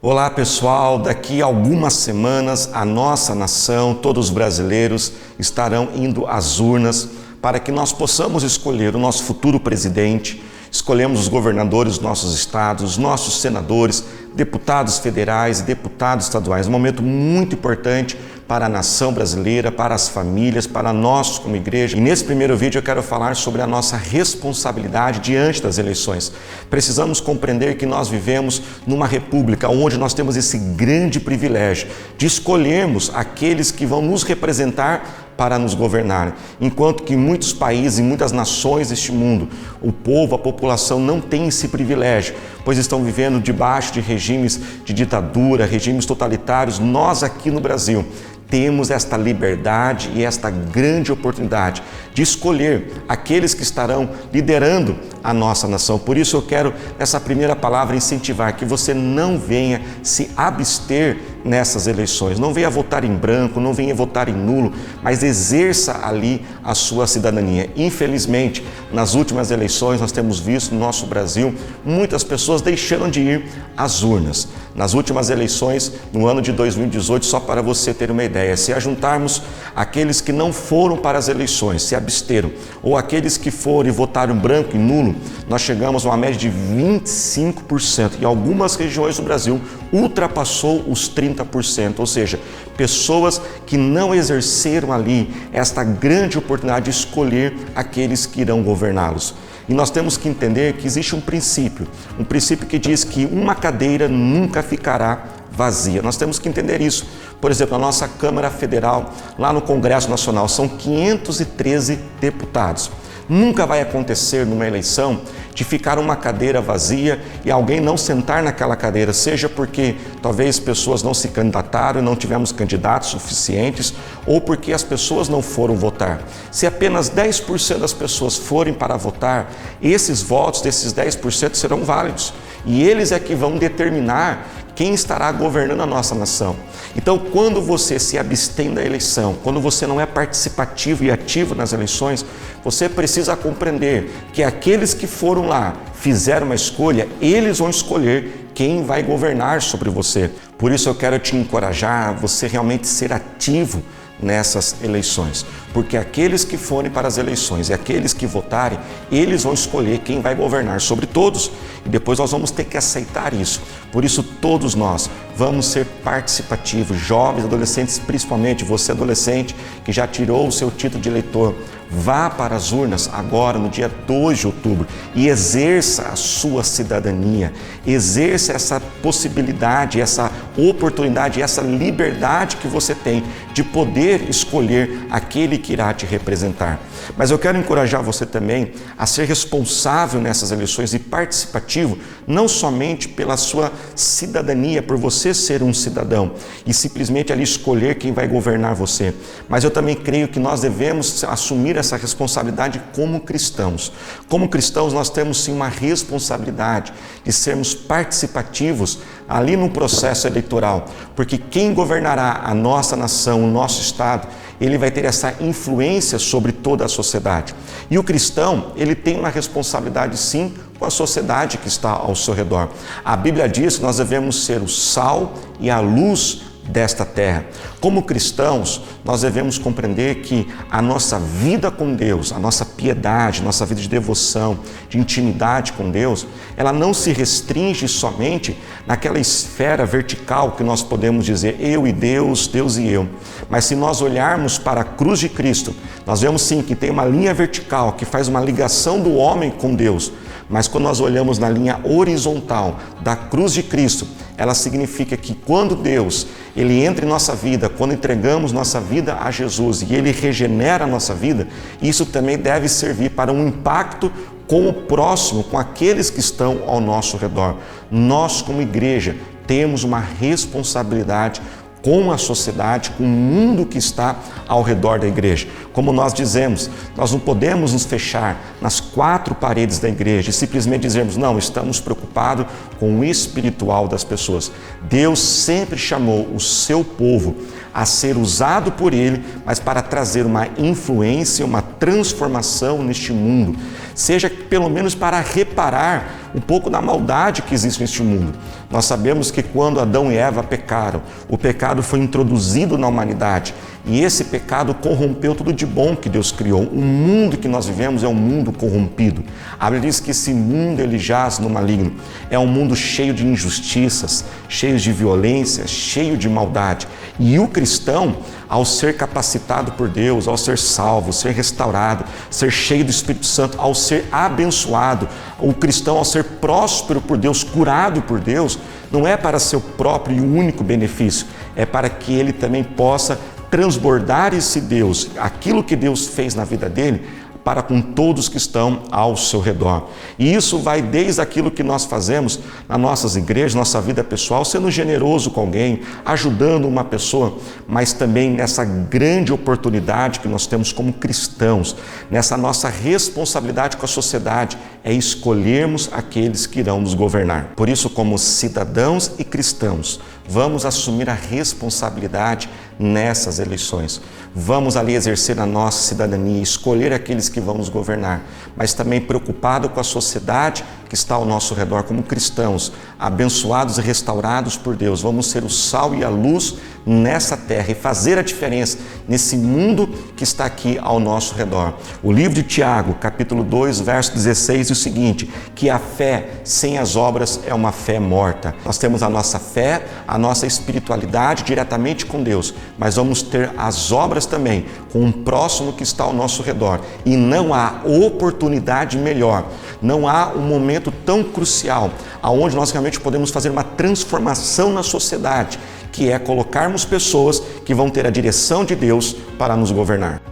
Olá pessoal, daqui a algumas semanas a nossa nação, todos os brasileiros estarão indo às urnas para que nós possamos escolher o nosso futuro presidente, escolhemos os governadores dos nossos estados, os nossos senadores, deputados federais e deputados estaduais. Um momento muito importante para a nação brasileira, para as famílias, para nós como igreja. E nesse primeiro vídeo eu quero falar sobre a nossa responsabilidade diante das eleições. Precisamos compreender que nós vivemos numa república onde nós temos esse grande privilégio de escolhermos aqueles que vão nos representar para nos governar, enquanto que em muitos países, em muitas nações deste mundo, o povo, a população não tem esse privilégio, pois estão vivendo debaixo de regimes de ditadura, regimes totalitários. Nós aqui no Brasil temos esta liberdade e esta grande oportunidade de escolher aqueles que estarão liderando a nossa nação. Por isso eu quero, nessa primeira palavra, incentivar que você não venha se abster nessas eleições, não venha votar em branco, não venha votar em nulo, mas exerça ali a sua cidadania. Infelizmente, nas últimas eleições nós temos visto no nosso Brasil muitas pessoas deixando de ir às urnas. Nas últimas eleições, no ano de 2018, só para você ter uma ideia, se ajuntarmos aqueles que não foram para as eleições, se absteram, ou aqueles que foram e votaram branco e nulo, nós chegamos a uma média de 25%. Em algumas regiões do Brasil, ultrapassou os 30%, ou seja, pessoas que não exerceram ali esta grande oportunidade de escolher aqueles que irão governá-los. E nós temos que entender que existe um princípio que diz que uma cadeira nunca ficará vazia. Nós temos que entender isso. Por exemplo, a nossa Câmara Federal, lá no Congresso Nacional, são 513 deputados. Nunca vai acontecer numa eleição de ficar uma cadeira vazia e alguém não sentar naquela cadeira, seja porque talvez pessoas não se candidataram e não tivemos candidatos suficientes, ou porque as pessoas não foram votar. Se apenas 10% das pessoas forem para votar, esses votos desses 10% serão válidos e eles é que vão determinar quem estará governando a nossa nação. Então, quando você se abstém da eleição, quando você não é participativo e ativo nas eleições, você precisa compreender que aqueles que foram lá, fizeram uma escolha, eles vão escolher quem vai governar sobre você. Por isso eu quero te encorajar a você realmente ser ativo nessas eleições, porque aqueles que forem para as eleições e aqueles que votarem, eles vão escolher quem vai governar sobre todos e depois nós vamos ter que aceitar isso. Por isso todos nós vamos ser participativos, jovens, adolescentes, principalmente você adolescente que já tirou o seu título de eleitor, vá para as urnas agora no dia 2 de outubro e exerça a sua cidadania, exerça essa possibilidade, essa oportunidade, essa liberdade que você tem de poder escolher aquele que irá te representar. Mas eu quero encorajar você também a ser responsável nessas eleições e participativo, não somente pela sua cidadania, por você ser um cidadão e simplesmente ali escolher quem vai governar você, mas eu também creio que nós devemos assumir essa responsabilidade como cristãos. Como cristãos nós temos sim uma responsabilidade de sermos participativos ali no processo eleitoral, porque quem governará a nossa nação, o nosso estado, ele vai ter essa influência sobre toda a sociedade. E o cristão, ele tem uma responsabilidade sim com a sociedade que está ao seu redor. A Bíblia diz que nós devemos ser o sal e a luz desta terra. Como cristãos, nós devemos compreender que a nossa vida com Deus, a nossa piedade, nossa vida de devoção, de intimidade com Deus, ela não se restringe somente naquela esfera vertical que nós podemos dizer eu e Deus, Deus e eu. Mas se nós olharmos para a cruz de Cristo, nós vemos sim que tem uma linha vertical que faz uma ligação do homem com Deus. Mas quando nós olhamos na linha horizontal da cruz de Cristo, ela significa que quando Deus, Ele entra em nossa vida, quando entregamos nossa vida a Jesus e Ele regenera a nossa vida, isso também deve servir para um impacto com o próximo, com aqueles que estão ao nosso redor. Nós, como igreja, temos uma responsabilidade com a sociedade, com o mundo que está ao redor da igreja. Como nós dizemos, nós não podemos nos fechar nas quatro paredes da igreja e simplesmente dizermos, não, estamos preocupados com o espiritual das pessoas. Deus sempre chamou o seu povo a ser usado por Ele, mas para trazer uma influência, uma transformação neste mundo, seja pelo menos para reparar um pouco da maldade que existe neste mundo. Nós sabemos que quando Adão e Eva pecaram, o pecado foi introduzido na humanidade e esse pecado corrompeu tudo de bom que Deus criou. O mundo que nós vivemos é um mundo corrompido. A Bíblia diz que esse mundo ele jaz no maligno. É um mundo cheio de injustiças, cheio de violência, cheio de maldade. E o cristão, ao ser capacitado por Deus, ao ser salvo, ser restaurado, ser cheio do Espírito Santo, ao ser abençoado, o cristão ao ser próspero por Deus, curado por Deus, não é para seu próprio e único benefício, é para que ele também possa transbordar esse Deus, aquilo que Deus fez na vida dele, para com todos que estão ao seu redor. E isso vai desde aquilo que nós fazemos nas nossas igrejas, nossa vida pessoal, sendo generoso com alguém, ajudando uma pessoa, mas também nessa grande oportunidade que nós temos como cristãos, nessa nossa responsabilidade com a sociedade, é escolhermos aqueles que irão nos governar. Por isso, como cidadãos e cristãos, vamos assumir a responsabilidade nessas eleições. Vamos ali exercer a nossa cidadania, escolher aqueles que vão nos governar, mas também preocupado com a sociedade que está ao nosso redor, como cristãos, abençoados e restaurados por Deus. Vamos ser o sal e a luz nessa terra e fazer a diferença nesse mundo que está aqui ao nosso redor. O livro de Tiago, capítulo 2, verso 16, diz o seguinte, que a fé sem as obras é uma fé morta. Nós temos a nossa fé, a nossa espiritualidade diretamente com Deus, mas vamos ter as obras também com o próximo que está ao nosso redor. E não há oportunidade melhor, não há um momento tão crucial aonde nós realmente podemos fazer uma transformação na sociedade, que é colocarmos pessoas que vão ter a direção de Deus para nos governar.